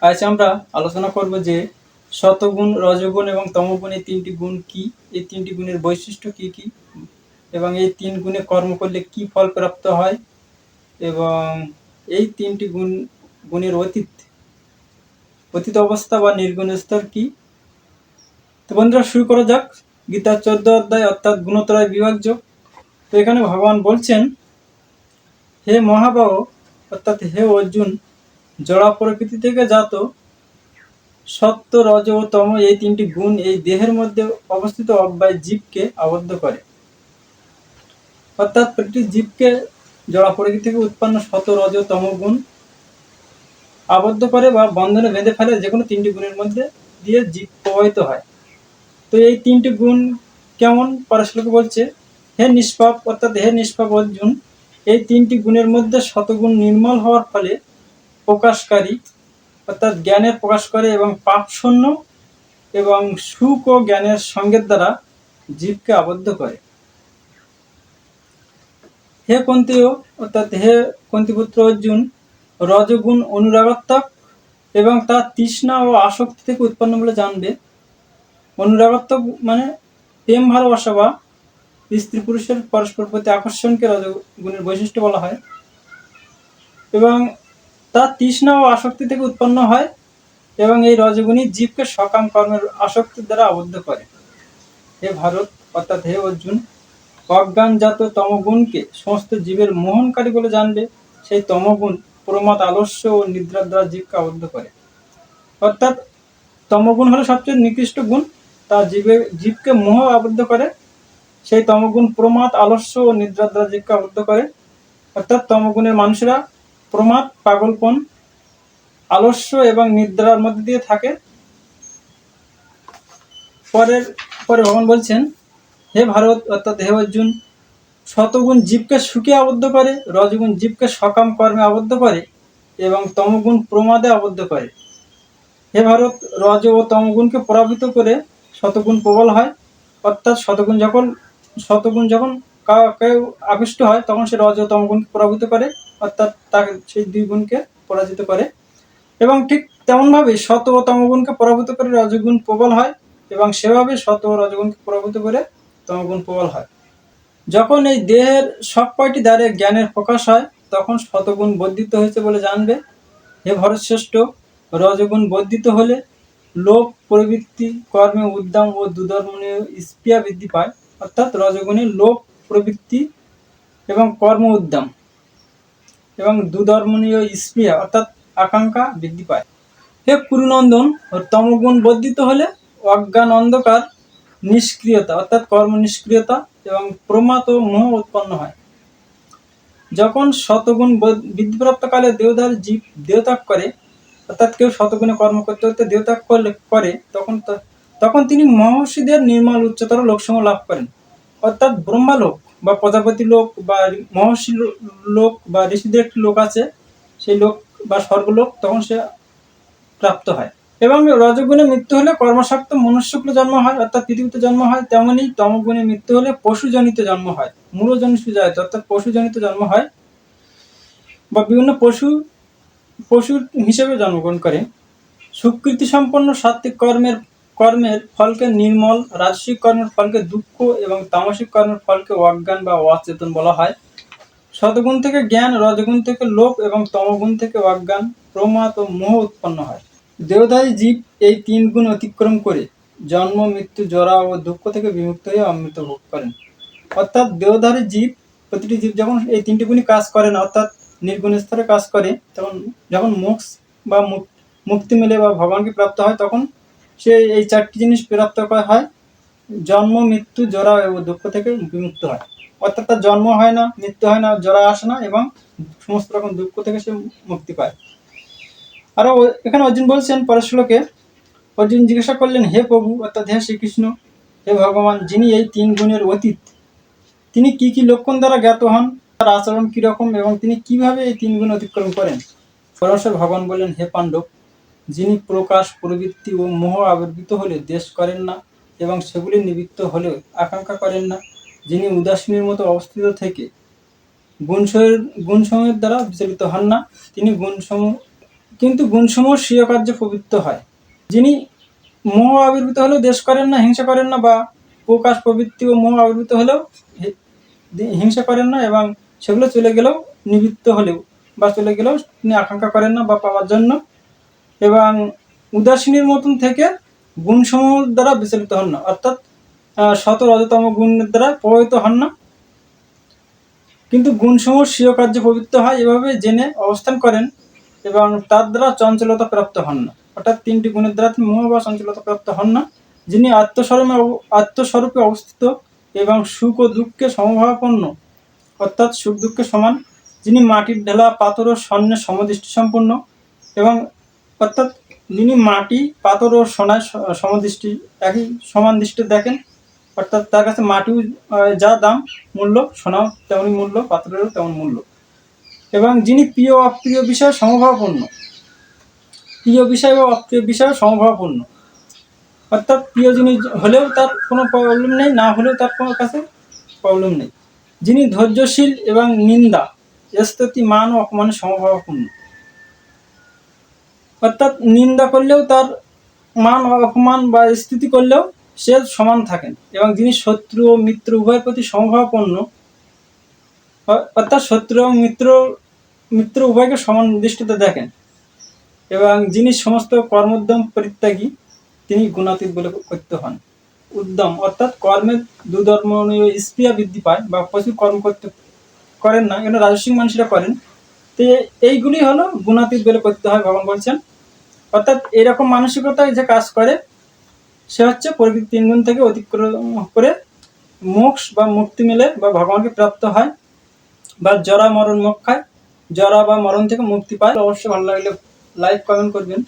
আজ আমরা আলোচনা করব যে সতগুণ, রজগুণ এবং তমগুণ এই তিনটি গুণ কি, এই তিনটি গুণের বৈশিষ্ট্য কি কি, এবং এই তিন গুণে কর্ম করলে কি ফল প্রাপ্ত হয়, এবং এই তিনটি গুণের অতীত অবস্থা বা নির্গুণ স্তর কি। তো বন্ধুরা, শুরু করা যাক। গীতার 14 অধ্যায় অর্থাৎ গুণত্রয় বিভাজ্য। তো এখানে ভগবান বলছেন, হে মহাবাহ অর্থাৎ হে অর্জুন, জড়া প্রকৃতি থেকে জাত সত্য, রজ ও তম এই তিনটি গুণ এই দেহের মধ্যে অবস্থিত অব্যয় জীবকে আবদ্ধ করে। অর্থাৎ প্রতিটি জীবকে জড়া প্রকৃতি থেকে উৎপন্ন সত, রজ ও তম গুণ আবদ্ধ করে বা বন্ধনে বেঁধে ফেলে, যে কোনো তিনটি গুণের মধ্যে দিয়ে জীব প্রবাহিত হয়। তো এই তিনটি গুণ কেমন, পরশ্লোকে বলছে, হে নিষ্পাপ অর্থাৎ হে নিষ্পাপ অর্জুন, এই তিনটি গুণের মধ্যে শতগুণ নির্মল হওয়ার ফলে প্রকাশকারী অর্থাৎ জ্ঞানের প্রকাশ করে এবং পাপ শূন্য এবং সুখ ও জ্ঞানের সঙ্গের দ্বারা জীবকে আবদ্ধ করে। হে কুন্তীয় অর্থাৎ হে কুন্তীপুত্র অর্জুন, রজগুণ অনুরাগাত্মক এবং তা তৃষ্ণা ও আসক্তি থেকে উৎপন্ন বলে জানবে। অনুরাগাত্মক মানে প্রেম ভালোবাসা বা স্ত্রী পুরুষের পরস্পর প্রতি আকর্ষণকে রজগুণের বৈশিষ্ট্য বলা হয়, এবং তা তৃষ্ণা ও আসক্তি থেকে উৎপন্ন হয়, এবং এই রজগুণই জীবকে সকাম কর্মের আসক্তির দ্বারা আবদ্ধ করে। হে ভারত অর্থাৎ হে অর্জুন, অজ্ঞানজাত তমগুণকে সমস্ত জীবের মোহনকারী বলে জানবে। সেই তমগুণ প্রমাদ, আলস্য ও নিদ্রার দ্বারা জীবকে আবদ্ধ করে। অর্থাৎ তমগুণ হলো সবচেয়ে নিকৃষ্ট গুণ, তা জীবকে মোহ আবদ্ধ করে। সেই তমগুণ প্রমাদ, আলস্য ও নিদ্রার দ্বারা জীবকে আবদ্ধ করে। অর্থাৎ তমগুণের মানুষেরা প্রমাদ, পাগলপন, আলস্য এবং নিদ্রার মধ্যে দিয়ে থাকে। পরে ভগবান বলছেন, হে ভারত অর্থাৎ হে অর্জুন, শতগুণ জীবকে সুখে আবদ্ধ করে, রজগুণ জীবকে সকাম কর্মে আবদ্ধ করে এবং তমগুণ প্রমাদে আবদ্ধ করে। হে ভারত, রজ ও তমগুণকে পরাভূত করে শতগুণ প্রবল হয়। অর্থাৎ শতগুণ যখন কেউ আকৃষ্ট হয়, তখন সে রজ ও তমগুণকে পরাভূত করে, অর্থাৎ তাকে সেই দুই গুণকে পরাজিত করে। এবং ঠিক তেমনভাবে শত ও তমগুণকে পরাভূত করে রজগুণ প্রবল হয়, এবং সেভাবে শত ও রজগুণকে পরাভূত করে তমগুণ প্রবল হয়। যখন এই দেহের সব কয়টি দ্বারে জ্ঞানের প্রকাশ হয়, তখন শতগুণ বর্ধিত হয়েছে বলে জানবে। হে ভরতশ্রেষ্ঠ, রজগুণ বর্ধিত হলে লোভ প্রবৃত্তি, কর্মে উদ্যম ও দুধর্মনীয় স্পৃহা বৃদ্ধি পায়। অর্থাৎ রজগুণে লোভ প্রবৃত্তি এবং কর্ম উদ্যম এবং দুধর্মনীয় স্পৃহা অর্থাৎ আকাঙ্ক্ষা বৃদ্ধি পায়। হে কুরুনন্দন, তমগুণ বর্ধিত হলে অজ্ঞান, অন্ধকার, নিষ্ক্রিয়তা অর্থাৎ কর্ম নিষ্ক্রিয়তা এবং প্রমাদ ও মোহ উৎপন্ন হয়। যখন শতগুণ বৃদ্ধিপ্রাপ্ত কালে দেহধারী জীব দেহত্যাগ করে, অর্থাৎ কেউ শতগুণে কর্ম করতে করতে দেহত্যাগ করে, তখন তিনি মহর্ষিদের নির্মল উচ্চতর লোকসমূহ লাভ করেন। অর্থাৎ ব্রহ্মালোক বা প্রজাপতি লোক বা মহর্ষি লোক বা ঋষিদের একটি লোক আছে, সেই লোক বা স্বর্গলোক তখন সে প্রাপ্ত হয়। এবং রজগুণে মৃত্যু হলে কর্মসক্ত মনুষ্যকুলে জন্ম হয়, অর্থাৎ পৃথিবীতে জন্ম হয়। তেমনি তমগুণে মৃত্যু হলে পশুজনিত জন্ম হয়, মূলজনিত সুজায়িত অর্থাৎ পশুজনিত জন্ম হয় বা বিভিন্ন পশুর হিসেবে জন্মগ্রহণ করে। সুকৃতি সম্পন্ন সাত্ত্বিক কর্মের ফলকে নির্মল, রাজসিক কর্মের ফলকে দুঃখ এবং তামসিক কর্মের ফলকে অজ্ঞান বা অচেতন বলা হয়। শতগুণ থেকে জ্ঞান, রজগুণ থেকে লোভ এবং তমগুণ থেকে অজ্ঞান, প্রমাদ ও মোহ উৎপন্ন হয়। দেহধারী জীব এই তিন গুণ অতিক্রম করে জন্ম, মৃত্যু, জরা ও দুঃখ থেকে বিমুক্ত হয়ে অমৃত ভোগ করেন। অর্থাৎ দেহধারী জীব, প্রতিটি জীব যখন এই তিনটি গুণই কাজ করে না, অর্থাৎ নির্গুণ স্তরে কাজ করে, তখন যখন মোক্ষ বা মুক্তি মেলে বা ভগবানকে প্রাপ্ত হয়, তখন সে এই চারটি জিনিস প্রাপ্ত হয়, জন্ম, মৃত্যু, জরা ও দুঃখ থেকে বিমুক্ত হয়। অর্থাৎ তার জন্ম হয় না, মৃত্যু হয় না, জরা আসে না, এবং সমস্ত রকম দুঃখ থেকে সে মুক্তি পায়। আরো এখানে অর্জুন বলছেন পরের শ্লোকে, অর্জুন জিজ্ঞাসা করলেন, হে প্রভু অর্থাৎ হে শ্রীকৃষ্ণ, হে ভগবান, যিনি এই তিন গুণের অতীত, তিনি কি কি লক্ষণ দ্বারা জ্ঞাত হন, তার আচরণ কিরকম, এবং তিনি কিভাবে এই তিন গুণ অতিক্রম করেন। পরমেশ্বর ভগবান বললেন, হে পাণ্ডব, যিনি প্রকাশ, প্রবৃত্তি ও মোহ আবির্ভূত হলে দেশ করেন না এবং সেগুলি নিবৃত্ত হলেও আকাঙ্ক্ষা করেন না, যিনি উদাসীনের মতো অবস্থিত থেকে গুণসমূহের দ্বারা বিচলিত হন না, তিনি কিন্তু গুণসমূহ স্বীয় কার্যে প্রবৃত্ত হয়। যিনি মোহ আবির্ভূত হলেও দেশ করেন না, হিংসা করেন না, বা প্রকাশ প্রবৃত্তি ও মোহ আবির্ভূত হলেও হিংসা করেন না, এবং সেগুলো চলে গেলেও নিবৃত্ত হলেও বা চলে গেলেও তিনি আকাঙ্ক্ষা করেন না বা পাওয়ার জন্য, এবং উদাসীনের মতন থেকে গুণসমূহ দ্বারা বিচলিত হন না, অর্থাৎ শত রজতম গুণের দ্বারা প্রভাবিত হন না, কিন্তু গুণসমূহ স্বীয় কার্যে প্রবৃত্ত হয় এভাবে জেনে অবস্থান করেন এবং তার দ্বারা চঞ্চলতা প্রাপ্ত হন না, অর্থাৎ তিনটি গুণের দ্বারা তিনি মোহ বা চঞ্চলতা প্রাপ্ত হন না। যিনি আত্মস্বরূপে অবস্থিত এবং সুখ ও দুঃখে সমভাবাপন্ন, অর্থাৎ সুখ দুঃখে সমান, যিনি মাটির ঢেলা পাথর ও স্বর্ণের সমদৃষ্টি সম্পন্ন, এবং অর্থাৎ যিনি মাটি পাথর ও সোনায় সমদৃষ্টি একই সমান দৃষ্টিতে দেখেন, অর্থাৎ তার কাছে মাটিও যা দাম মূল্য, সোনাও তেমনই মূল্য, পাথরেরও তেমন মূল্য, এবং যিনি প্রিয় অপ্রিয় বিষয়ে সমভাবাপন্ন, প্রিয় বিষয় বা অপ্রিয় বিষয়ে সমভাবাপন্ন, অর্থাৎ প্রিয় জিনিস হলেও তার কোনো প্রবলেম নেই, না হলেও তার কোনো কাছে প্রবলেম নেই। যিনি ধৈর্যশীল এবং নিন্দা স্তুতি মান ও অপমানে সমভাবাপন্ন, অর্থাৎ নিন্দা করলেও তার মান অপমান বা স্তুতি করলেও সে সমান থাকেন, এবং যিনি শত্রু ও মিত্র উভয়ের প্রতি সমভাবাপন্ন, অর্থাৎ শত্রু এবং মিত্র উভয়কে সমান দৃষ্টিতে দেখেন, এবং যিনি সমস্ত কর্মোদ্যম পরিত্যাগী, তিনি গুণাতীত বলে কথিত হন। উদ্যম অর্থাৎ কর্মের দুধর্মীয় স্পৃহা বৃদ্ধি পায় বা প্রচুর কর্ম করেন না, এগুলো রাজস্বিক মানুষরা করেন, তো এইগুলি হলো গুণাতীত বলে কথিত হয়, ভগবান বলছেন। অর্থাৎ এরকম মানসিকতায় যে কাজ করে সে হচ্ছে প্রকৃতির তিন গুণ থেকে অতিক্রম করে মোক্ষ বা মুক্তি মিলে বা ভগবানকে প্রাপ্ত হয়, বা জরা মরণ মোক্ষ খায়, জরা বা মরণ থেকে মুক্তি পায়। অবশ্যই ভালো লাগলে লাইক কমেন্ট করবেন।